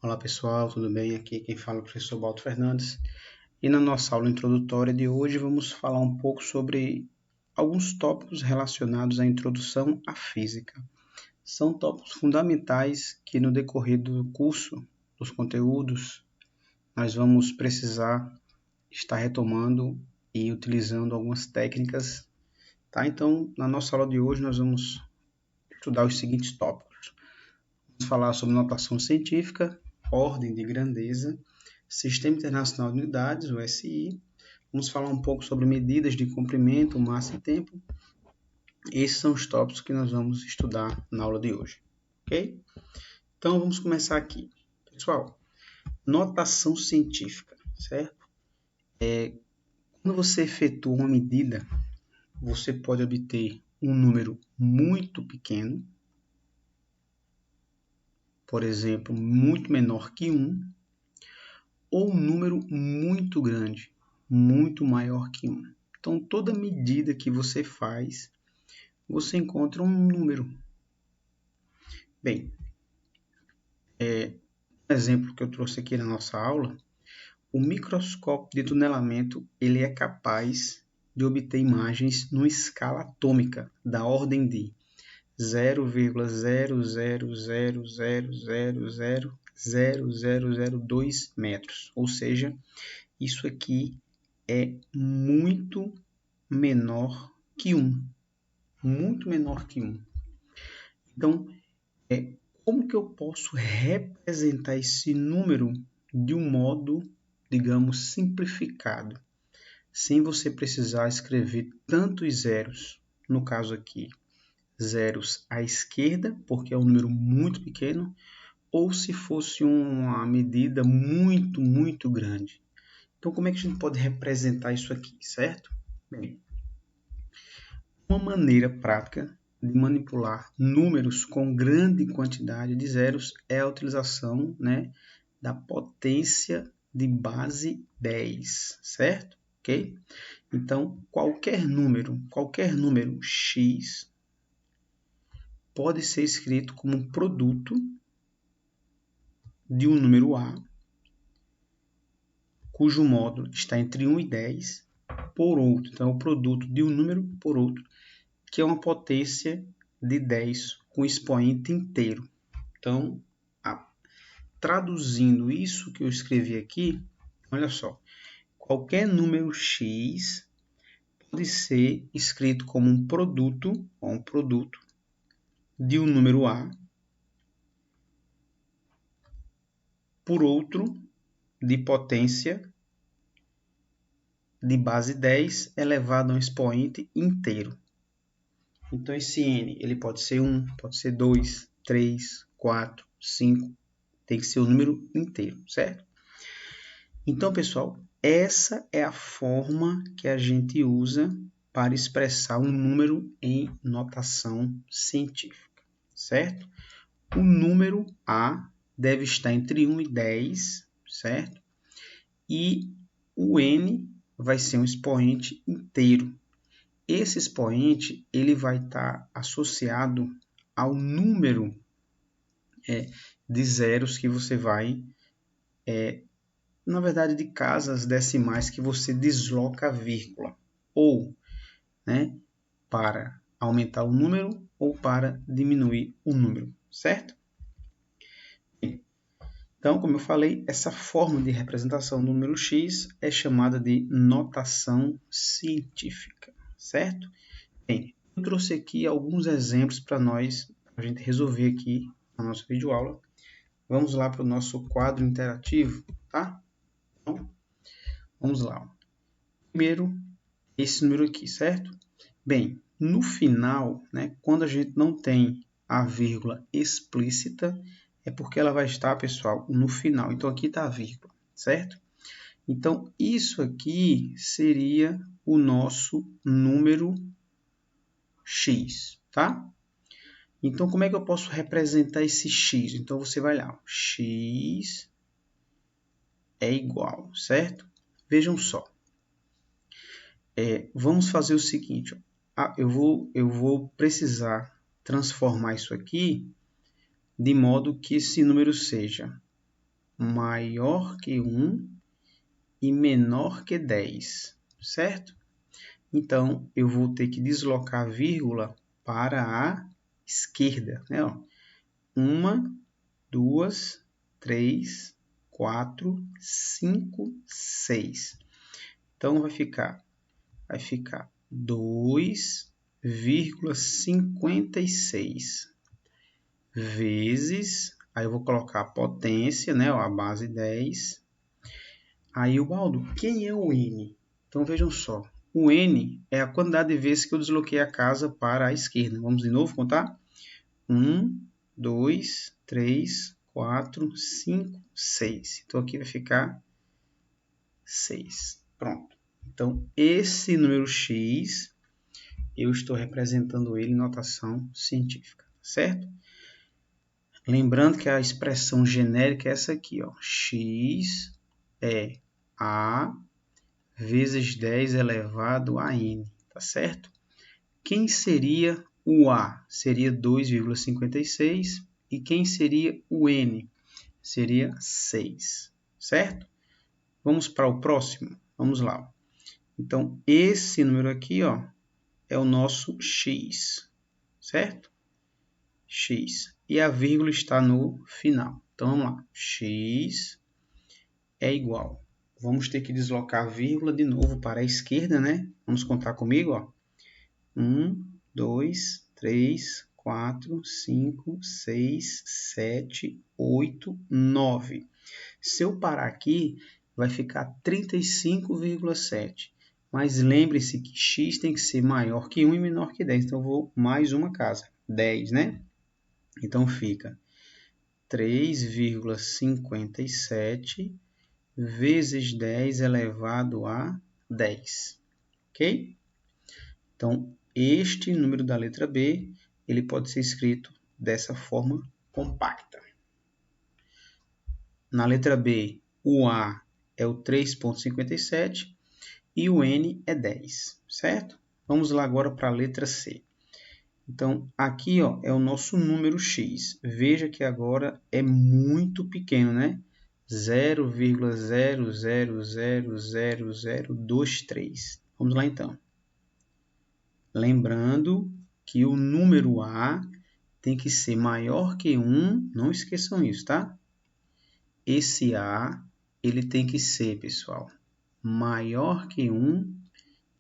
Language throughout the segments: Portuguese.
Olá pessoal, tudo bem? Aqui quem fala é o professor Balto Fernandes e na nossa aula introdutória de hoje vamos falar um pouco sobre alguns tópicos relacionados à introdução à física. São tópicos fundamentais que no decorrer do curso, dos conteúdos, nós vamos precisar estar retomando e utilizando algumas técnicas, tá? Então, na nossa aula de hoje nós vamos estudar os seguintes tópicos. Vamos falar sobre notação científica, ordem de grandeza, Sistema Internacional de Unidades, o SI. Vamos falar um pouco sobre medidas de comprimento, massa e tempo. Esses são os tópicos que nós vamos estudar na aula de hoje, ok? Então, vamos começar aqui. Pessoal, notação científica, certo? Quando você efetua uma medida, você pode obter um número muito pequeno, por exemplo, muito menor que 1, ou um número muito grande, muito maior que 1. Então, toda medida que você faz, você encontra um número. Bem, um exemplo que eu trouxe aqui na nossa aula, o microscópio de tunelamento ele é capaz de obter imagens numa escala atômica da ordem de 0,000000002 metros, ou seja, isso aqui é muito menor que 1. Muito menor que 1. Então, como que eu posso representar esse número de um modo, digamos, simplificado, sem você precisar escrever tantos zeros? No caso aqui, zeros à esquerda, porque é um número muito pequeno, ou se fosse uma medida muito, muito grande. Então, como é que a gente pode representar isso aqui, certo? Bem, uma maneira prática de manipular números com grande quantidade de zeros é a utilização, da potência de base 10, certo? Ok? Então, qualquer número x pode ser escrito como um produto de um número A, cujo módulo está entre 1 e 10, por outro. Então, é o produto de um número por outro, que é uma potência de 10 com expoente inteiro. Então, traduzindo isso que eu escrevi aqui, olha só, qualquer número x pode ser escrito como um produto de um número A por outro de potência de base 10 elevado a um expoente inteiro. Então, esse n ele pode ser 1, pode ser 2, 3, 4, 5, tem que ser o número inteiro, certo? Então, pessoal, essa é a forma que a gente usa para expressar um número em notação científica, certo? O número A deve estar entre 1 e 10, certo? E o n vai ser um expoente inteiro. Esse expoente ele vai estar associado ao número de zeros que você vai, na verdade, de casas decimais que você desloca a vírgula, ou para aumentar o número ou para diminuir o número, certo? Então, como eu falei, essa forma de representação do número x é chamada de notação científica, certo? Bem, eu trouxe aqui alguns exemplos para a gente resolver aqui na nossa videoaula. Vamos lá para o nosso quadro interativo, tá? Então, vamos lá. Primeiro, esse número aqui, certo? Bem, no final, quando a gente não tem a vírgula explícita, é porque ela vai estar, pessoal, no final. Então, aqui está a vírgula, certo? Então, isso aqui seria o nosso número x, tá? Então, como é que eu posso representar esse x? Então, você vai lá, x é igual, certo? Vejam só. Vamos fazer o seguinte, eu vou precisar transformar isso aqui de modo que esse número seja maior que 1 e menor que 10, certo? Então, eu vou ter que deslocar a vírgula para a esquerda, né? 1, 2, 3, 4, 5, 6. Então, vai ficar 2,56 vezes, aí eu vou colocar a potência, né? A base 10. Aí, Baldo, quem é o N? Então, vejam só. O N é a quantidade de vezes que eu desloquei a casa para a esquerda. Vamos de novo contar? 1, 2, 3, 4, 5, 6. Então, aqui vai ficar 6. Pronto. Então, esse número x, eu estou representando ele em notação científica, certo? Lembrando que a expressão genérica é essa aqui, ó. X é A vezes 10 elevado a n, tá certo? Quem seria o A? Seria 2,56 e quem seria o N? Seria 6, certo? Vamos para o próximo? Vamos lá. Então, esse número aqui, ó, é o nosso X, certo? X. E a vírgula está no final. Então, vamos lá. X é igual. Vamos ter que deslocar a vírgula de novo para a esquerda, né? Vamos contar comigo, ó. 1, 2, 3, 4, 5, 6, 7, 8, 9. Se eu parar aqui, vai ficar 35,7. Mas lembre-se que x tem que ser maior que 1 e menor que 10. Então, eu vou mais uma casa. 10, né? Então, fica 3,57 vezes 10 elevado a 10. Ok? Então, este número da letra B, ele pode ser escrito dessa forma compacta. Na letra B, o A é o 3,57 e o N é 10, certo? Vamos lá agora para a letra C. Então, aqui ó, é o nosso número X. Veja que agora é muito pequeno, né? 0,000023. Vamos lá então. Lembrando que o número A tem que ser maior que 1, não esqueçam isso, tá? Esse A, ele tem que ser, pessoal, maior que 1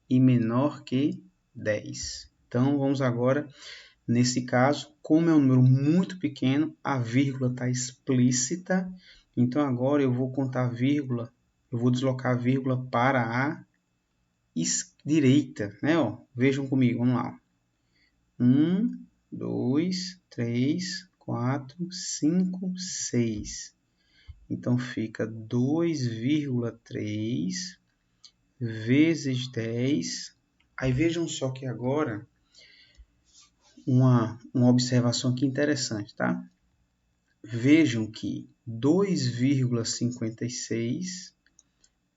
e menor que 10. Então, vamos agora, nesse caso, como é um número muito pequeno, a vírgula está explícita. Então, agora eu vou contar a vírgula, eu vou deslocar a vírgula para a direita, né? Ó, vejam comigo, vamos lá. 1, 2, 3, 4, 5, 6. Então, fica 2,3 vezes 10. Aí, vejam só que agora, uma observação aqui interessante, tá? Vejam que 2,56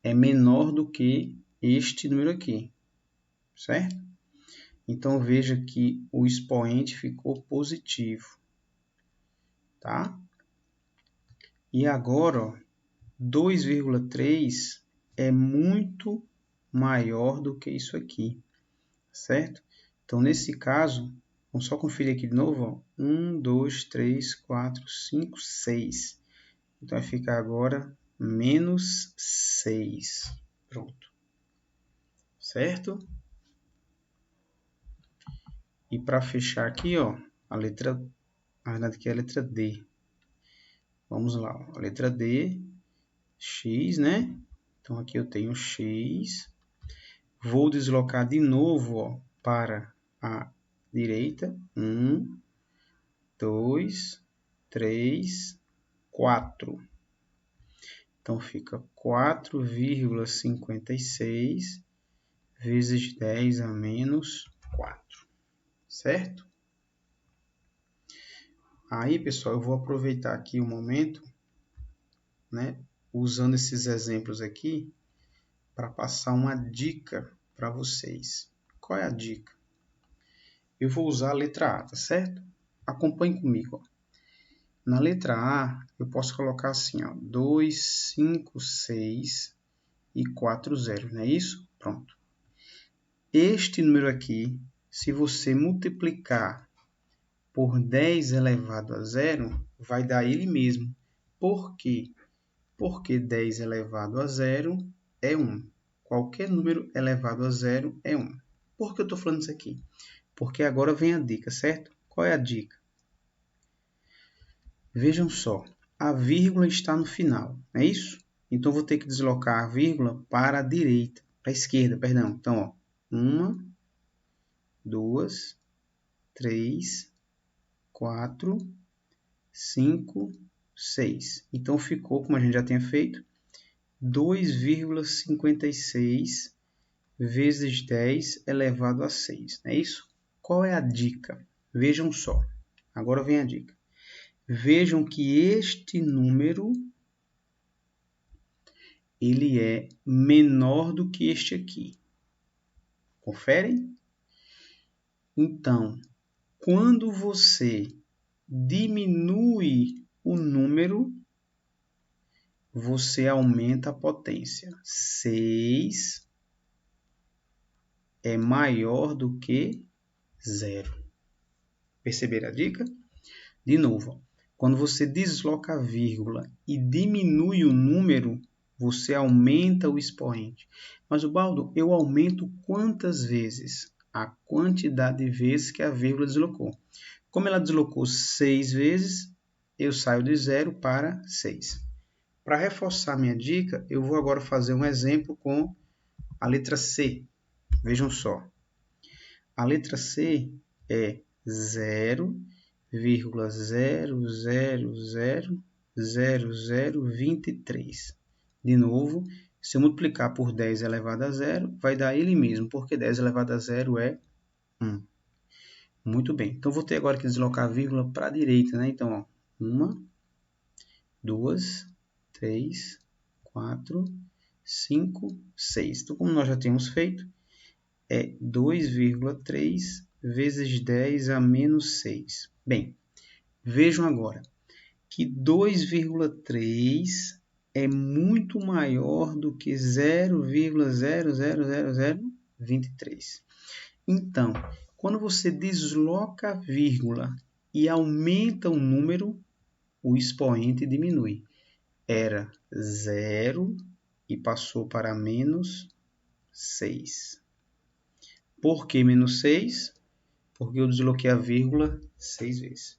é menor do que este número aqui, certo? Então, veja que o expoente ficou positivo, tá? E agora, 2,3 é muito maior do que isso aqui, certo? Então, nesse caso, vamos só conferir aqui de novo. Ó. 1, 2, 3, 4, 5, 6. Então, vai ficar agora menos 6. Pronto. Certo? E para fechar aqui, ó, a verdade aqui é a letra D. Vamos lá, ó, a letra D, X, né? Então, aqui eu tenho X. Vou deslocar de novo ó, para a direita. 1, 2, 3, 4. Então, fica 4,56 vezes 10 a menos 4. Certo? Aí, pessoal, eu vou aproveitar aqui um momento, né, usando esses exemplos aqui, para passar uma dica para vocês. Qual é a dica? Eu vou usar a letra A, tá certo? Acompanhe comigo. Ó. Na letra A, eu posso colocar assim, ó, 2, 5, 6 e 4 zeros, não é isso? Pronto. Este número aqui, se você multiplicar por 10 elevado a zero, vai dar ele mesmo. Por quê? Porque 10 elevado a zero é 1. Qualquer número elevado a zero é 1. Por que eu estou falando isso aqui? Porque agora vem a dica, certo? Qual é a dica? Vejam só, a vírgula está no final, não é isso? Então, vou ter que deslocar a vírgula para a direita, para a esquerda, perdão. Então, ó, 1, 2, 3, 4, 5, 6. Então, ficou, como a gente já tinha feito, 2,56 vezes 10 elevado a 6, não é isso? Qual é a dica? Vejam só, agora vem a dica. Vejam que este número ele é menor do que este aqui. Conferem? Então, quando você diminui o número, você aumenta a potência. 6 é maior do que 0. Perceberam a dica? De novo, quando você desloca a vírgula e diminui o número, você aumenta o expoente. Mas, Baldo, eu aumento quantas vezes? A quantidade de vezes que a vírgula deslocou. Como ela deslocou 6 vezes, eu saio de 0 para 6. Para reforçar minha dica, eu vou agora fazer um exemplo com a letra C. Vejam só. A letra C é 0,0000023. De novo, se eu multiplicar por 10 elevado a zero, vai dar ele mesmo, porque 10 elevado a zero é 1. Muito bem. Então, vou ter agora que deslocar a vírgula para a direita, né? Então, ó, 1, 2, 3, 4, 5, 6. Então, como nós já tínhamos feito, é 2,3 vezes 10 a menos 6. Bem, vejam agora que 2,3 é muito maior do que 0,00023. Então, quando você desloca a vírgula e aumenta o número, o expoente diminui. Era 0 e passou para menos 6. Por que menos 6? Porque eu desloquei a vírgula 6 vezes.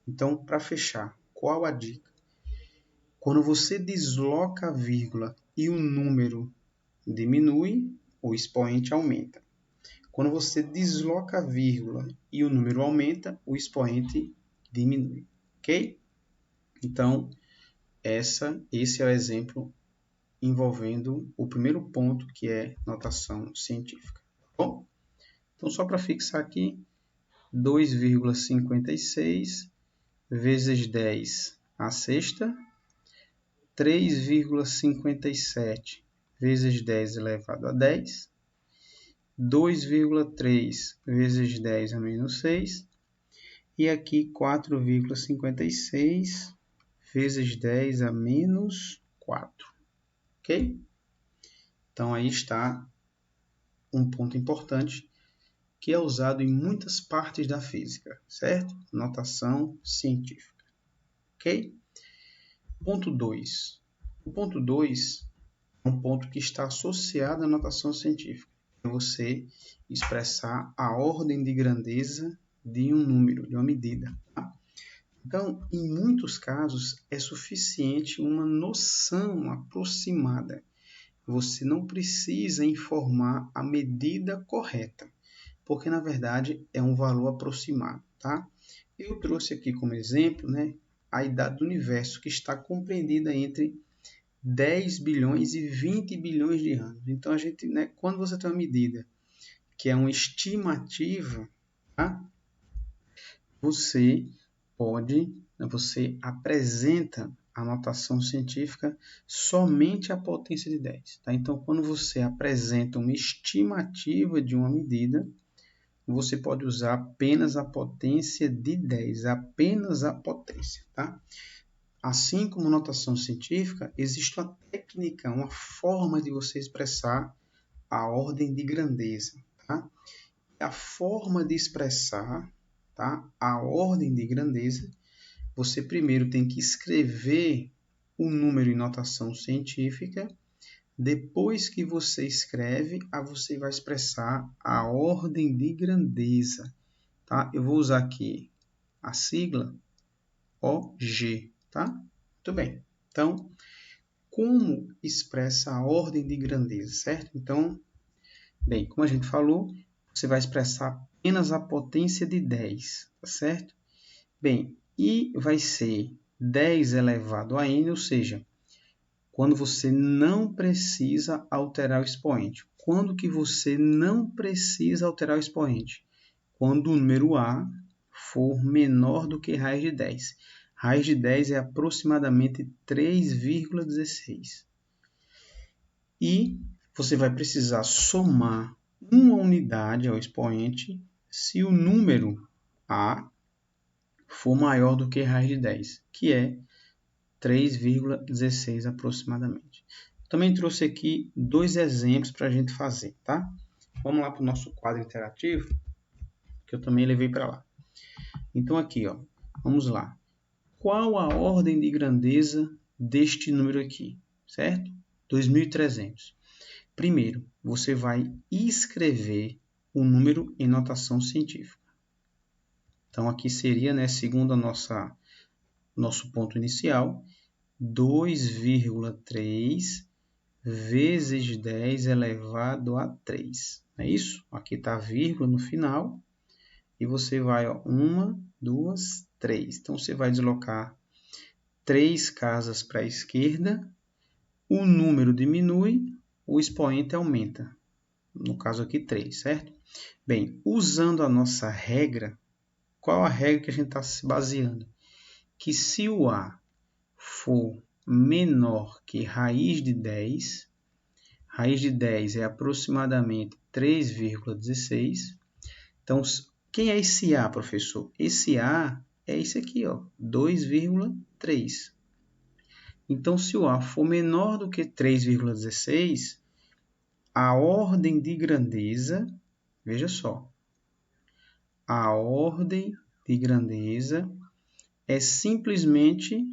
Então, para fechar, qual a dica? Quando você desloca a vírgula e o número diminui, o expoente aumenta. Quando você desloca a vírgula e o número aumenta, o expoente diminui. Ok? Então, esse é o exemplo envolvendo o primeiro ponto, que é notação científica. Bom, então, só para fixar aqui, 2,56 vezes 10 à sexta, 3,57 vezes 10 elevado a 10, 2,3 vezes 10 a menos 6, e aqui 4,56 vezes 10 a menos 4. Ok? Então, aí está um ponto importante que é usado em muitas partes da física, certo? Notação científica. Ok? Ponto 2. O ponto 2 é um ponto que está associado à notação científica. É você expressar a ordem de grandeza de um número, de uma medida. Tá? Então, em muitos casos, é suficiente uma noção aproximada. Você não precisa informar a medida correta, porque, na verdade, é um valor aproximado. Tá? Eu trouxe aqui como exemplo, né, a idade do universo, que está compreendida entre 10 bilhões e 20 bilhões de anos. Então, a gente, né, quando você tem uma medida que é uma estimativa, tá? Você apresenta a notação científica somente a potência de 10. Tá? Então, quando você apresenta uma estimativa de uma medida, você pode usar apenas a potência de 10, apenas a potência, tá? Assim como notação científica, existe uma técnica, uma forma de você expressar a ordem de grandeza, tá? A forma de expressar, tá? A ordem de grandeza, você primeiro tem que escrever o número em notação científica. Depois que você escreve, você vai expressar a ordem de grandeza, tá? Eu vou usar aqui a sigla OG, tá? Muito bem. Então, como expressa a ordem de grandeza, certo? Então, bem, como a gente falou, você vai expressar apenas a potência de 10, tá certo? Bem, e vai ser 10 elevado a n, ou seja, quando você não precisa alterar o expoente. Quando que você não precisa alterar o expoente? Quando o número a for menor do que raiz de 10. Raiz de 10 é aproximadamente 3,16. E você vai precisar somar uma unidade ao expoente se o número a for maior do que raiz de 10, que é 3,16 aproximadamente. Também trouxe aqui dois exemplos para a gente fazer, tá? Vamos lá para o nosso quadro interativo, que eu também levei para lá. Então aqui, ó, vamos lá. Qual a ordem de grandeza deste número aqui, certo? 2.300. Primeiro, você vai escrever o número em notação científica. Então aqui seria, né, segundo nosso ponto inicial, 2,3 vezes 10 elevado a 3. É isso? Aqui está a vírgula no final. E você vai, ó, 1, 2, 3. Então, você vai deslocar 3 casas para a esquerda. O número diminui, o expoente aumenta. No caso aqui, 3, certo? Bem, usando a nossa regra, qual a regra que a gente está se baseando? Que se o A for menor que raiz de 10 é aproximadamente 3,16. Então, quem é esse A, professor? Esse A é esse aqui, ó, 2,3. Então, se o A for menor do que 3,16, a ordem de grandeza, veja só, a ordem de grandeza é simplesmente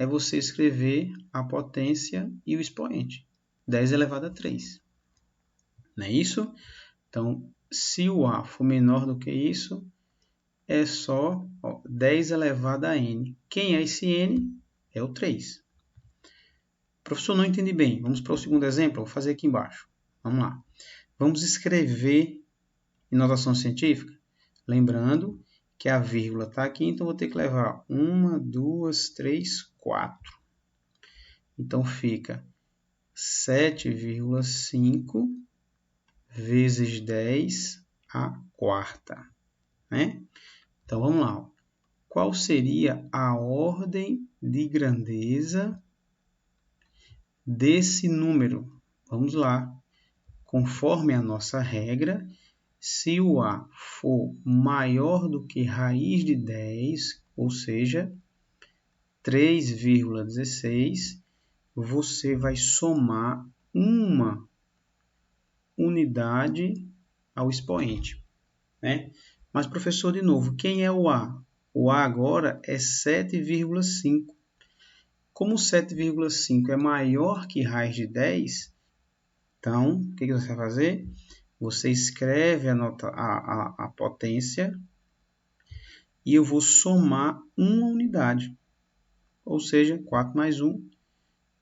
você escrever a potência e o expoente. 10 elevado a 3. Não é isso? Então, se o A for menor do que isso, é só 10 elevado a n. Quem é esse n? É o 3. Professor, não entendi bem. Vamos para o segundo exemplo? Vou fazer aqui embaixo. Vamos lá. Vamos escrever em notação científica? Lembrando que a vírgula está aqui, então vou ter que levar 1, 2, 3, 4. Então, fica 7,5 vezes 10 a quarta, né? Então, vamos lá. Qual seria a ordem de grandeza desse número? Vamos lá. Conforme a nossa regra, se o A for maior do que raiz de 10, ou seja, 3,16, você vai somar uma unidade ao expoente, né? Mas, professor, de novo, quem é o A? O A agora é 7,5. Como 7,5 é maior que raiz de 10, então, o que você vai fazer? Você escreve a potência e eu vou somar uma unidade, ou seja, 4 mais 1,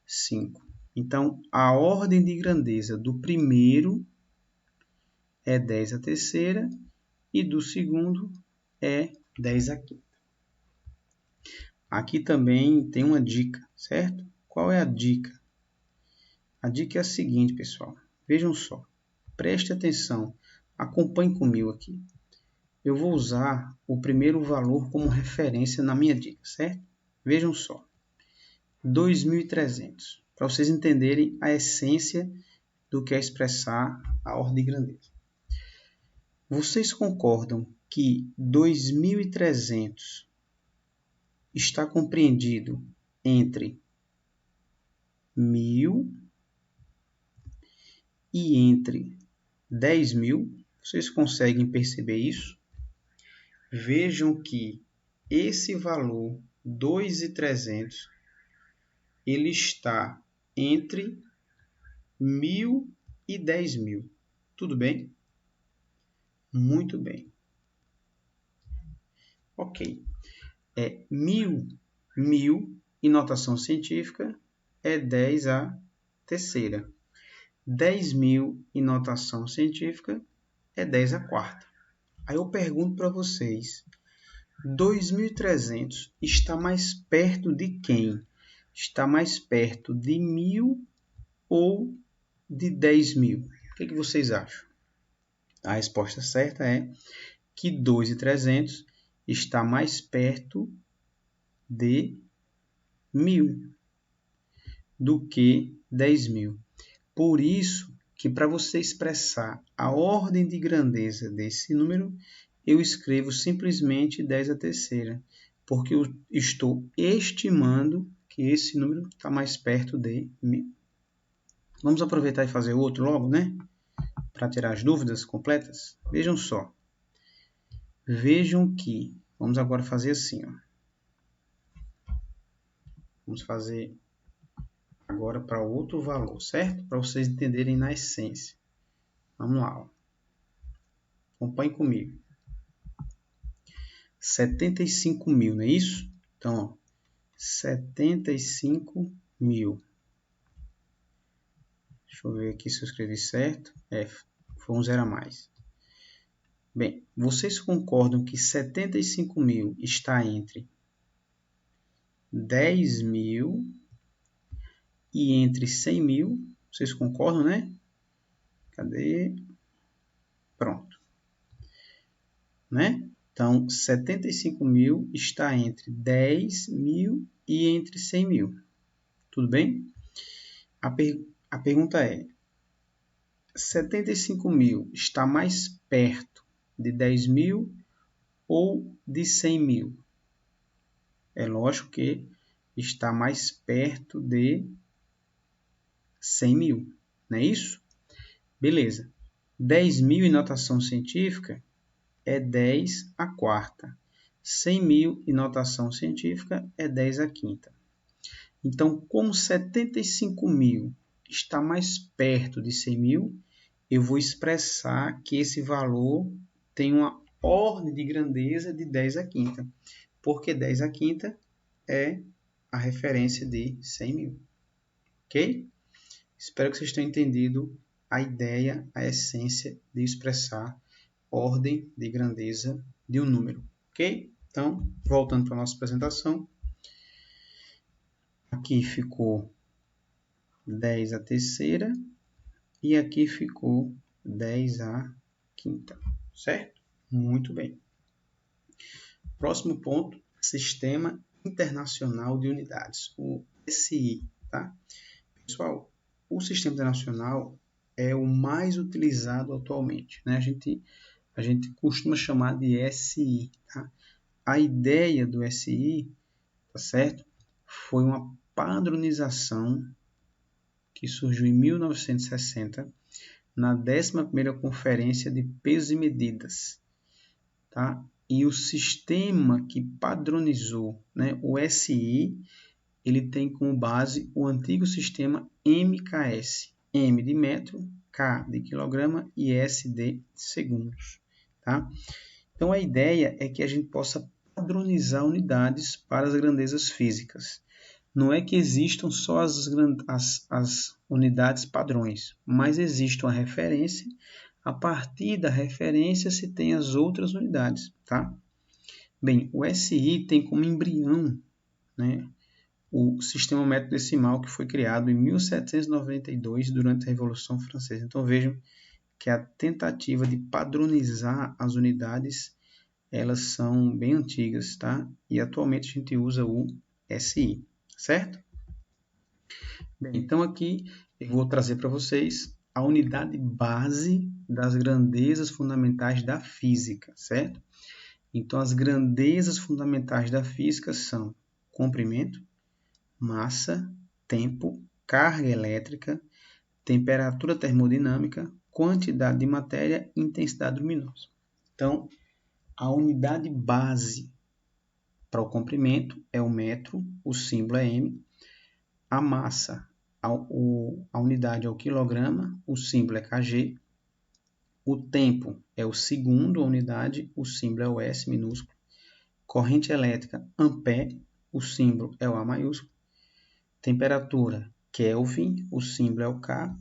5. Então, a ordem de grandeza do primeiro é 10 a terceira e do segundo é 10 a quinta. Aqui também tem uma dica, certo? Qual é a dica? A dica é a seguinte, pessoal. Vejam só. Preste atenção. Acompanhe comigo aqui. Eu vou usar o primeiro valor como referência na minha dica, certo? Vejam só. 2.300. Para vocês entenderem a essência do que a expressar a ordem de grandeza. Vocês concordam que 2.300 está compreendido entre 1.000 e entre 10.000? Vocês conseguem perceber isso? Vejam que esse valor 2.300 ele está entre 1.000 e 10.000. Tudo bem? Muito bem. Ok. 1.000 em notação científica é 10 à terceira. 10.000 em notação científica é 10 à quarta. Aí eu pergunto para vocês, 2.300 está mais perto de quem? Está mais perto de 1.000 ou de 10.000? O que vocês acham? A resposta certa é que 2.300 está mais perto de 1.000 do que 10.000. Por isso que para você expressar a ordem de grandeza desse número, eu escrevo simplesmente 10 à terceira, porque eu estou estimando que esse número está mais perto de 1.000. Vamos aproveitar e fazer outro logo, né? Para tirar as dúvidas completas. Vejam só. Vejam que, vamos agora fazer assim, ó. Vamos fazer agora para outro valor, certo? Para vocês entenderem na essência. Vamos lá, ó. Acompanhe comigo. 75.000, não é isso? Então, ó, 75.000. Deixa eu ver aqui se eu escrevi certo. Foi um zero a mais. Bem, vocês concordam que 75.000 está entre 10.000 e entre 100.000? Vocês concordam, né? Cadê? Pronto. Né? Então, 75.000 está entre 10.000 e entre 100.000. Tudo bem? A pergunta é, 75.000 está mais perto de 10.000 ou de 100.000? É lógico que está mais perto de 100.000, não é isso? Beleza. 10.000 em notação científica é 10 à quarta. 100.000 em notação científica é 10 à quinta. Então, como 75.000 está mais perto de 100.000, eu vou expressar que esse valor tem uma ordem de grandeza de 10 à quinta, porque 10 à quinta é a referência de 100.000. Ok? Espero que vocês tenham entendido a ideia, a essência de expressar ordem de grandeza de um número. Ok? Então, voltando para a nossa apresentação. Aqui ficou 10 à terceira e aqui ficou 10 à quinta, certo? Muito bem. Próximo ponto, Sistema Internacional de Unidades, o SI, tá? Pessoal, o Sistema Internacional é o mais utilizado atualmente, né? A gente costuma chamar de SI, tá? A ideia do SI, tá certo? Foi uma padronização que surgiu em 1960 na 11ª Conferência de Pesos e Medidas, tá? E o sistema que padronizou, né, o SI, ele tem como base o antigo sistema MKS, M de metro, K de quilograma e S de segundos, tá? Então a ideia é que a gente possa padronizar unidades para as grandezas físicas. Não é que existam só as unidades padrões, mas existe uma referência. A partir da referência se tem as outras unidades, tá? Bem, o SI tem como embrião, né, o sistema métrico decimal que foi criado em 1792 durante a Revolução Francesa. Então vejam que a tentativa de padronizar as unidades, elas são bem antigas, tá? E atualmente a gente usa o SI, certo? Bem, então aqui eu vou trazer para vocês a unidade base das grandezas fundamentais da física, certo? Então, as grandezas fundamentais da física são comprimento, massa, tempo, carga elétrica, temperatura termodinâmica, quantidade de matéria e intensidade luminosa. Então, a unidade base para o comprimento é o metro, o símbolo é M. A massa, a unidade é o quilograma, o símbolo é kg. O tempo é o segundo, a unidade, o símbolo é o S minúsculo. Corrente elétrica, ampere, o símbolo é o A maiúsculo. Temperatura, Kelvin, o símbolo é o K.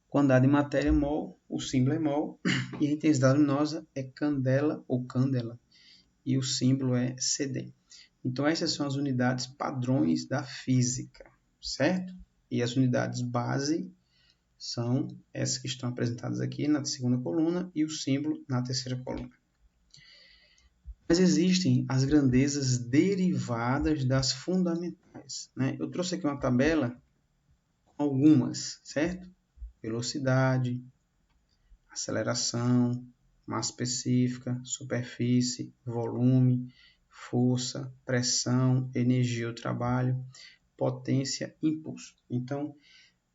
Quantidade de matéria, mol, o símbolo é mol. E a intensidade luminosa é candela ou candela, e o símbolo é CD. Então, essas são as unidades padrões da física, certo? E as unidades base são essas que estão apresentadas aqui na segunda coluna e o símbolo na terceira coluna. Mas existem as grandezas derivadas das fundamentais, né? Eu trouxe aqui uma tabela com algumas, certo? Velocidade, aceleração, massa específica, superfície, volume, força, pressão, energia ou trabalho, potência, impulso. Então,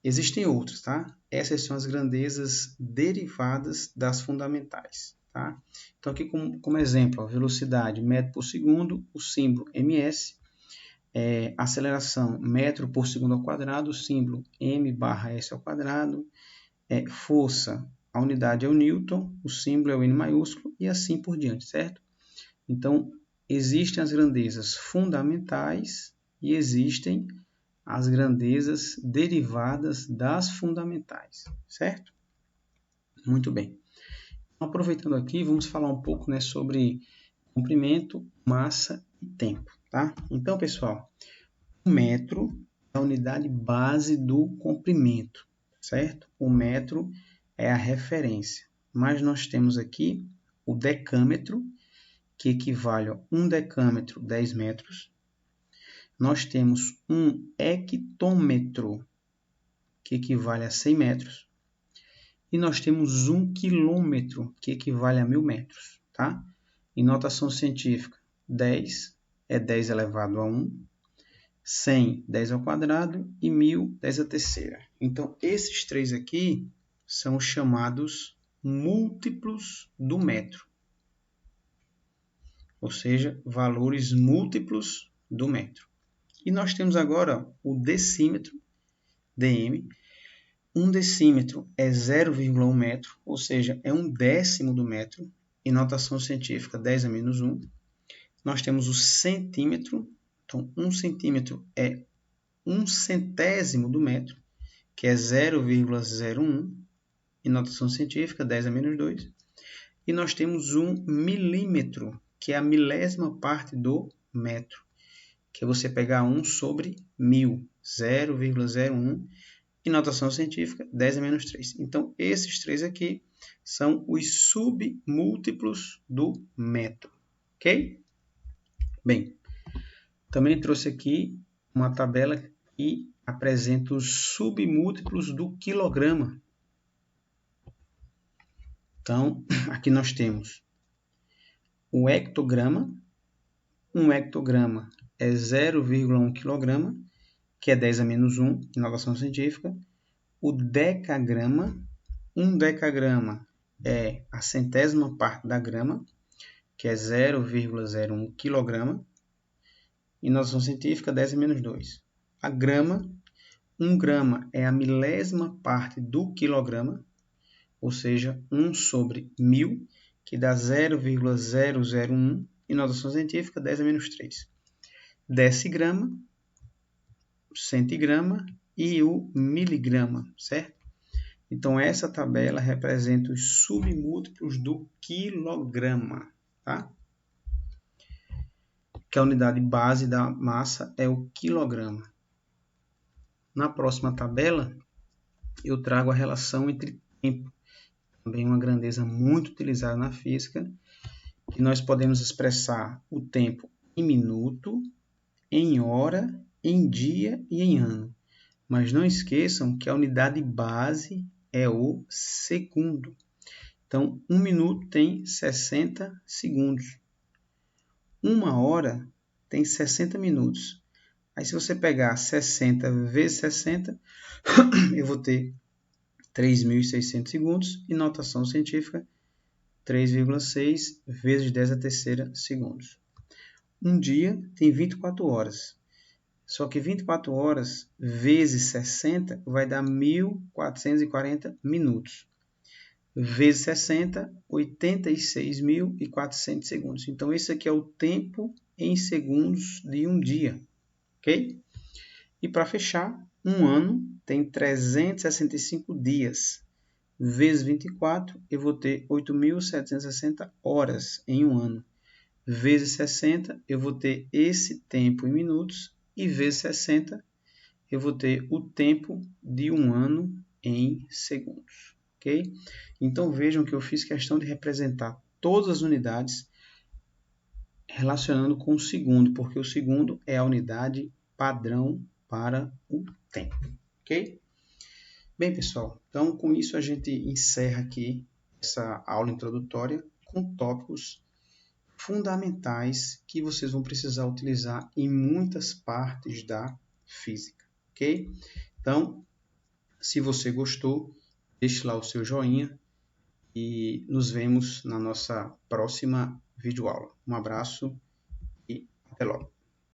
existem outras, tá? Essas são as grandezas derivadas das fundamentais, tá? Então, aqui como exemplo, a velocidade, metro por segundo, o símbolo ms, aceleração, metro por segundo ao quadrado, o símbolo m/s ao quadrado, força, a unidade é o Newton, o símbolo é o N maiúsculo e assim por diante, certo? Então, existem as grandezas fundamentais e existem as grandezas derivadas das fundamentais, certo? Muito bem. Aproveitando aqui, vamos falar um pouco, né, sobre comprimento, massa e tempo, tá? Então, pessoal, o metro é a unidade base do comprimento, certo? O metro é a referência. Mas nós temos aqui o decâmetro, que equivale a 1 decâmetro, 10 metros. Nós temos um hectômetro, que equivale a 100 metros. E nós temos 1 quilômetro, que equivale a 1000 metros. Tá? Em notação científica, 10 é 10 elevado a 1, 100, 10 ao quadrado e 1000, 10 à terceira. Então, esses três aqui são os chamados múltiplos do metro, ou seja, valores múltiplos do metro. E nós temos agora o decímetro, dm. Um decímetro é 0,1 metro, ou seja, é um décimo do metro. Em notação científica, 10 a menos 1. Nós temos o centímetro, então 1 centímetro é 1 centésimo do metro, que é 0,01. Em notação científica, 10 a menos 2. E nós temos um milímetro, que é a milésima parte do metro, que é você pegar 1 sobre 1000, 0,01. Em notação científica, 10 a menos 3. Então, esses três aqui são os submúltiplos do metro, ok? Bem, também trouxe aqui uma tabela que apresenta os submúltiplos do quilograma. Então, aqui nós temos o hectograma. Um hectograma é 0,1 quilograma, que é 10 a menos 1 em notação científica. O decagrama, um decagrama é a centésima parte da grama, que é 0,01 quilograma. Em notação científica, 10 a menos 2. A grama, 1 grama é a milésima parte do quilograma, ou seja, 1 sobre 1000, que dá 0,001. Em notação científica, 10 a menos 3. Decigrama, centigrama e o miligrama, certo? Então, essa tabela representa os submúltiplos do quilograma, tá? Que a unidade base da massa é o quilograma. Na próxima tabela, eu trago a relação entre tempo, também uma grandeza muito utilizada na física, que nós podemos expressar o tempo em minuto, em hora, em dia e em ano. Mas não esqueçam que a unidade base é o segundo. Então, 1 minuto tem 60 segundos. 1 hora tem 60 minutos. Aí, se você pegar 60 vezes 60, eu vou ter 3.600 segundos. E notação científica, 3,6 vezes 10 a terceira segundos. Um dia tem 24 horas. Só que 24 horas vezes 60 vai dar 1.440 minutos. Vezes 60, 86.400 segundos. Então, esse aqui é o tempo em segundos de um dia. Ok? E para fechar, um ano tem 365 dias. Vezes 24, eu vou ter 8.760 horas em um ano. Vezes 60, eu vou ter esse tempo em minutos. E vezes 60, eu vou ter o tempo de um ano em segundos. Ok? Então vejam que eu fiz questão de representar todas as unidades relacionando com o segundo, porque o segundo é a unidade padrão para o tempo. Ok? Bem, pessoal, então com isso a gente encerra aqui essa aula introdutória com tópicos fundamentais que vocês vão precisar utilizar em muitas partes da física, ok? Então, se você gostou, deixe lá o seu joinha e nos vemos na nossa próxima videoaula. Um abraço e até logo.